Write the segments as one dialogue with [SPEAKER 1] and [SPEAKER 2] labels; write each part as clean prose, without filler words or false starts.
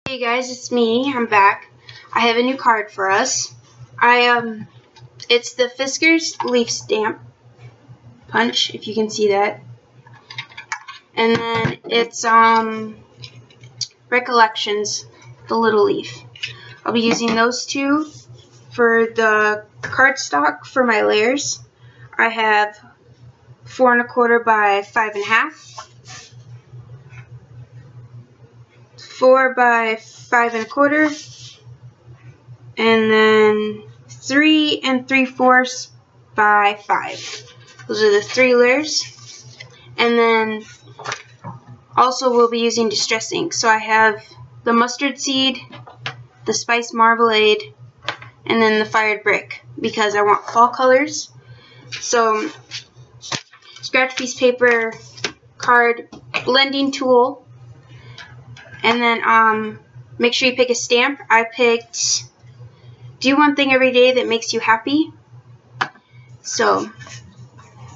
[SPEAKER 1] Hey guys, it's me. I'm back. I have a new card for us. It's the Fiskars leaf stamp punch, if you can see that. And then it's Recollections, the little leaf. I'll be using those two for the cardstock for my layers. I have 4 1/4 by 5 1/2. 4 by 5 1/4, and then 3 3/4 by 5. Those are the 3 layers. And then also we'll be using distress ink. So I have the mustard seed, the spiced marmalade, and then the fired brick because I want fall colors. So scratch piece of paper, card, blending tool. And then make sure you pick a stamp. I picked do one thing every day that makes you happy. So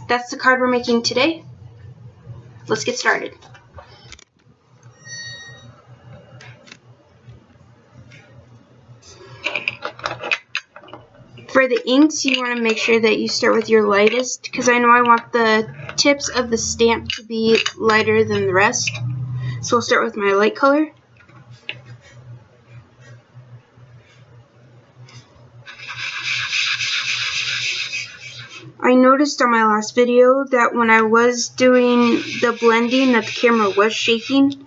[SPEAKER 1] that's the card we're making today. Let's get started. For the inks, you want to make sure that you start with your lightest, because I know I want the tips of the stamp to be lighter than the rest. So I'll start with my light color. I noticed on my last video that when I was doing the blending that the camera was shaking.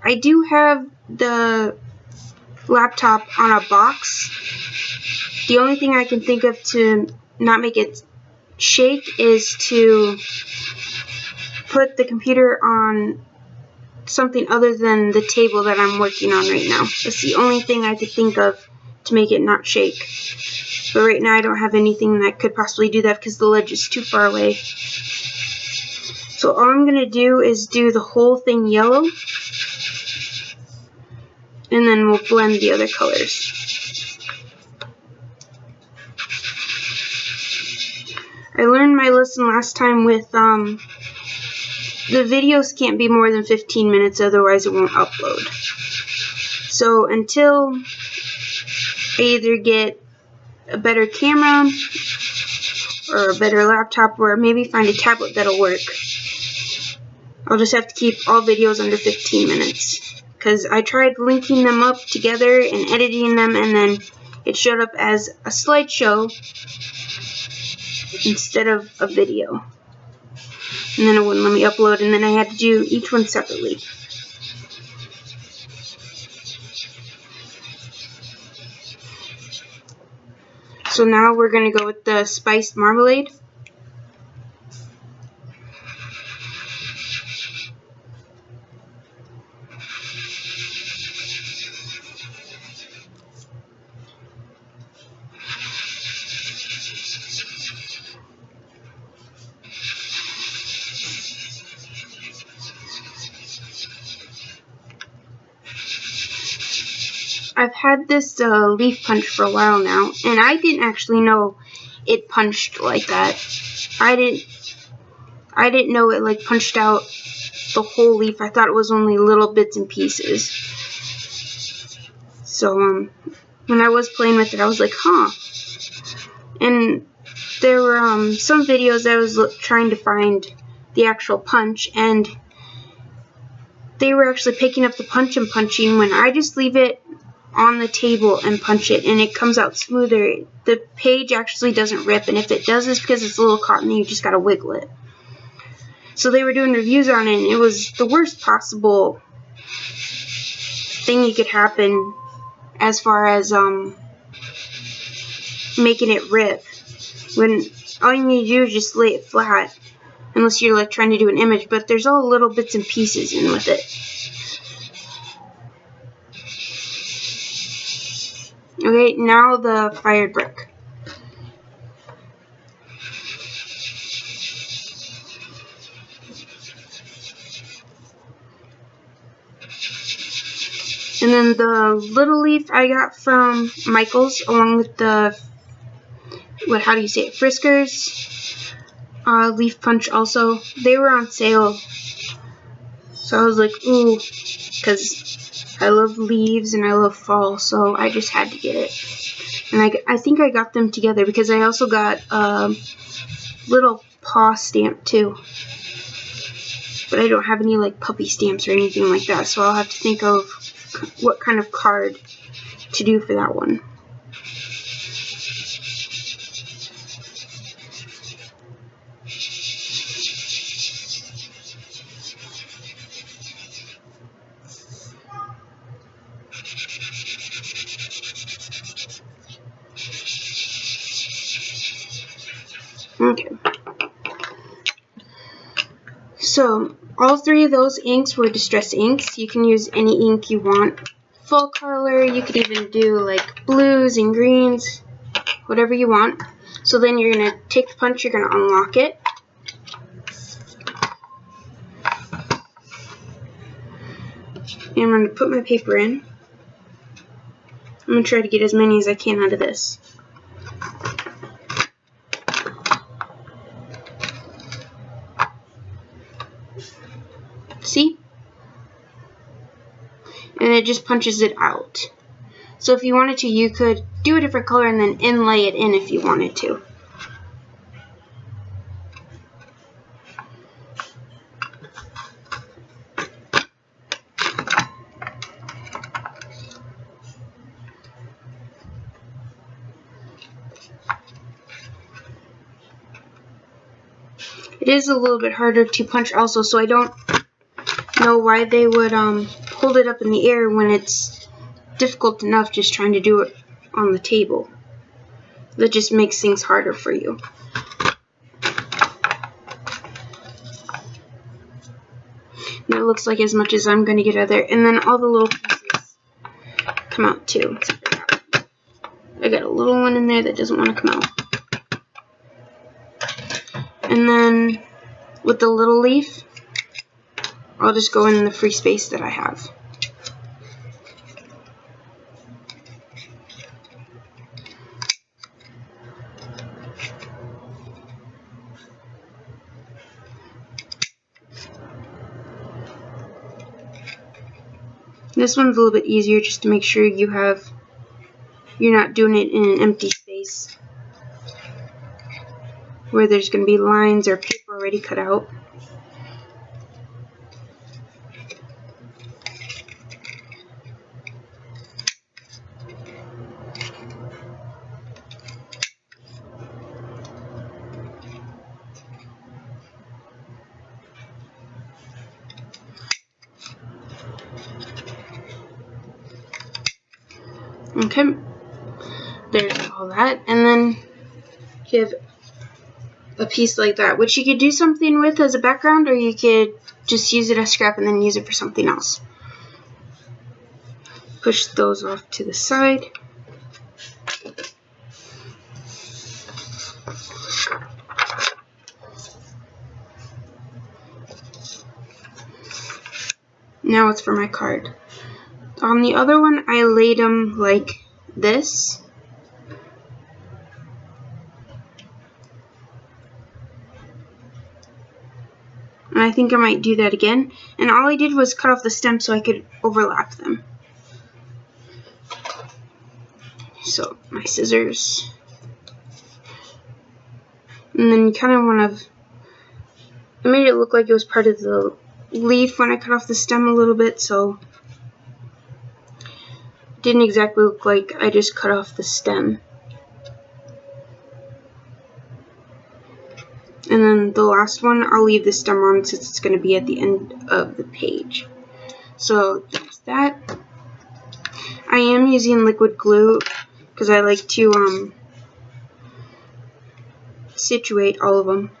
[SPEAKER 1] I do have the laptop on a box. The only thing I can think of to not make it shake is to put the computer on something other than the table that I'm working on right now. That's the only thing I could think of to make it not shake. But right now I don't have anything that could possibly do that because the ledge is too far away. So all I'm going to do is do the whole thing yellow. And then we'll blend the other colors. I learned my lesson last time with the videos can't be more than 15 minutes, otherwise it won't upload. So until I either get a better camera or a better laptop or maybe find a tablet that'll work, I'll just have to keep all videos under 15 minutes. Because I tried linking them up together and editing them, and then it showed up as a slideshow instead of a video. And then it wouldn't let me upload, and then I had to do each one separately. So now we're going to go with the spiced marmalade. I've had this leaf punch for a while now, and I didn't actually know it punched like that. I didn't know it like punched out the whole leaf. I thought it was only little bits and pieces. So when I was playing with it, I was like, huh. And there were some videos I was trying to find the actual punch, and they were actually picking up the punch and punching when I just leave it on the table and punch it, and it comes out smoother. The page actually doesn't rip, and if it does, it's because it's a little cotton and you just gotta wiggle it. So they were doing reviews on it, and it was the worst possible thing you could happen as far as making it rip, when all you need to do is just lay it flat, unless you're like trying to do an image, but there's all little bits and pieces in with it. Okay, now the fired brick. And then the little leaf I got from Michael's, along with the, how do you say it, Fiskars leaf punch also. They were on sale. So I was like, ooh, because I love leaves and I love fall, so I just had to get it. And I think I got them together because I also got a little paw stamp too. But I don't have any like puppy stamps or anything like that, so I'll have to think of what kind of card to do for that one. Okay. So, all three of those inks were distress inks. You can use any ink you want. Full color, you could even do like blues and greens, whatever you want. So then you're going to take the punch, you're going to unlock it. And I'm going to put my paper in. I'm going to try to get as many as I can out of this. See? And it just punches it out. So if you wanted to, you could do a different color and then inlay it in if you wanted to. It is a little bit harder to punch also, so I don't know why they would hold it up in the air when it's difficult enough just trying to do it on the table. That just makes things harder for you. And it looks like as much as I'm going to get out of there. And then all the little pieces come out too. I got a little one in there that doesn't want to come out. And then with the little leaf, I'll just go in the free space that I have. This one's a little bit easier just to make sure you're not doing it in an empty space where there's going to be lines or paper already cut out. Okay, there's all that, and then you have a piece like that, which you could do something with as a background, or you could just use it as scrap and then use it for something else. Push those off to the side. Now it's for my card. On the other one, I laid them like this. And I think I might do that again. And all I did was cut off the stem so I could overlap them. So, my scissors. And then you kind of want to... I made it look like it was part of the leaf when I cut off the stem a little bit, so... It didn't exactly look like I just cut off the stem. And then the last one, I'll leave the stem on since it's going to be at the end of the page. So there's that. I am using liquid glue because I like to situate all of them.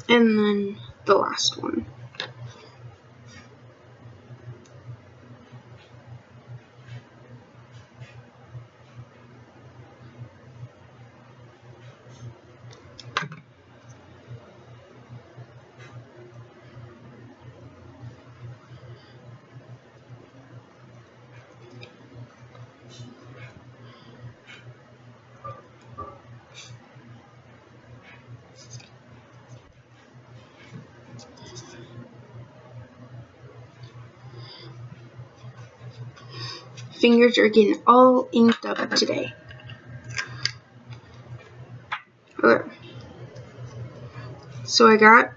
[SPEAKER 1] And then the last one. Fingers are getting all inked up today. Okay. So I got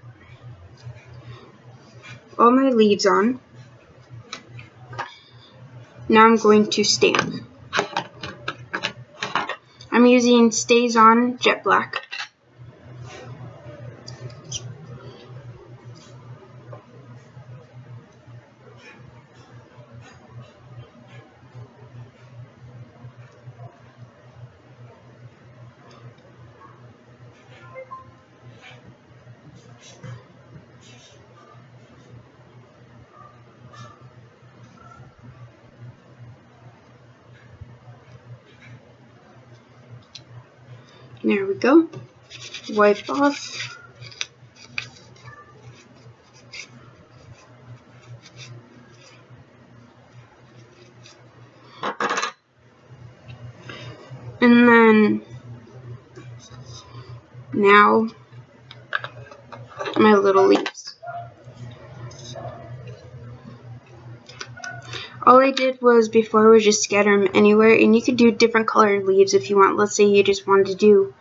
[SPEAKER 1] all my leaves on. Now I'm going to stamp. I'm using Stazon Jet Black. There we go. Wipe off. And then now my little leaves. All I did was before was just scatter them anywhere, and you could do different colored leaves if you want. Let's say you just wanted to do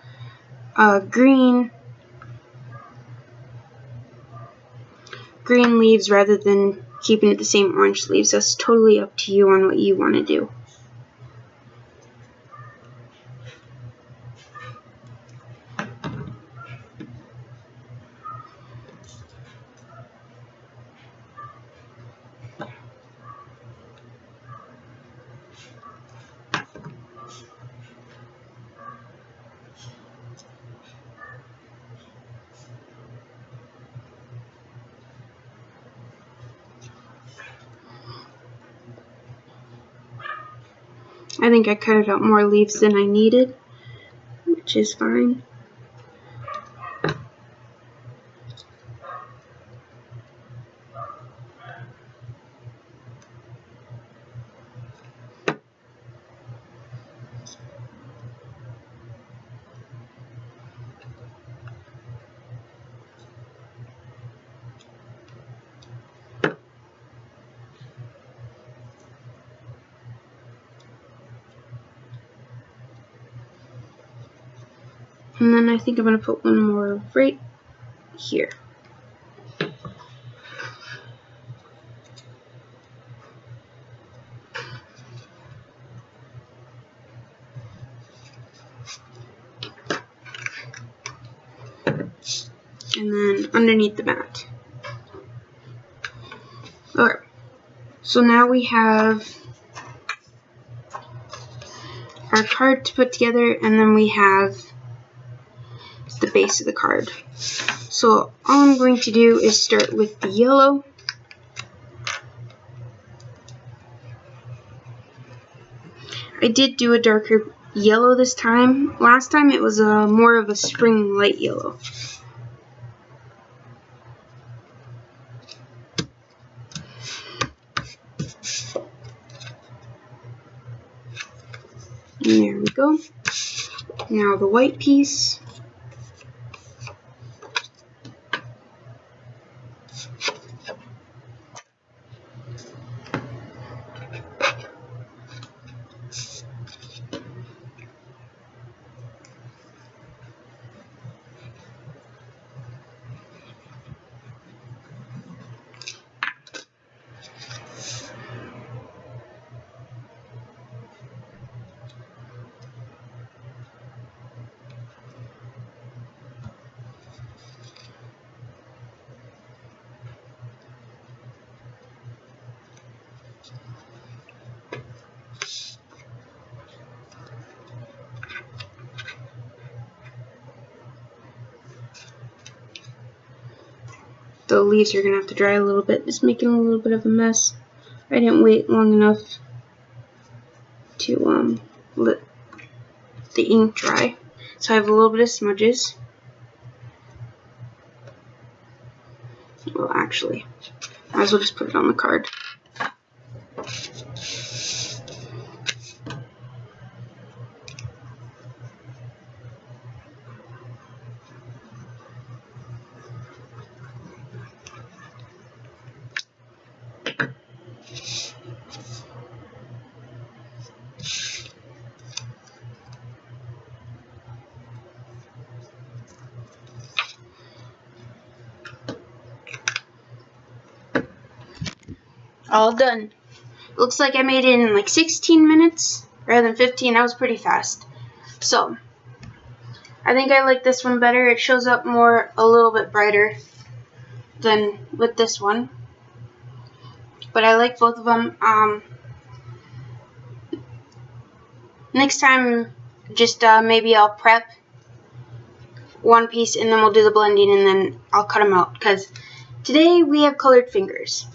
[SPEAKER 1] green leaves rather than keeping it the same orange leaves. That's totally up to you on what you want to do. I think I cut out more leaves than I needed, which is fine. And then I think I'm going to put one more right here. And then underneath the mat. Alright, so now we have our card to put together, and then we have the base of the card. So all I'm going to do is start with the yellow. I did do a darker yellow this time. Last time it was more of a spring light yellow. And there we go. Now the white piece. the leaves are going to have to dry a little bit. It's making a little bit of a mess. I didn't wait long enough to let the ink dry. So I have a little bit of smudges. Well, actually, I might as well just put it on the card. All done. Looks like I made it in like 16 minutes rather than 15. That was pretty fast. So, I think I like this one better. It shows up more, a little bit brighter than with this one. But I like both of them. Next time, just maybe I'll prep one piece and then we'll do the blending and then I'll cut them out. Because today we have colored fingers.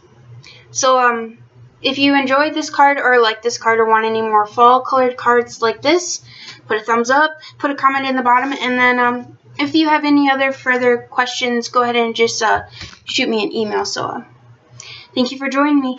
[SPEAKER 1] So, if you enjoyed this card or like this card or want any more fall colored cards like this, put a thumbs up, put a comment in the bottom, and then if you have any other further questions, go ahead and just shoot me an email. So, thank you for joining me.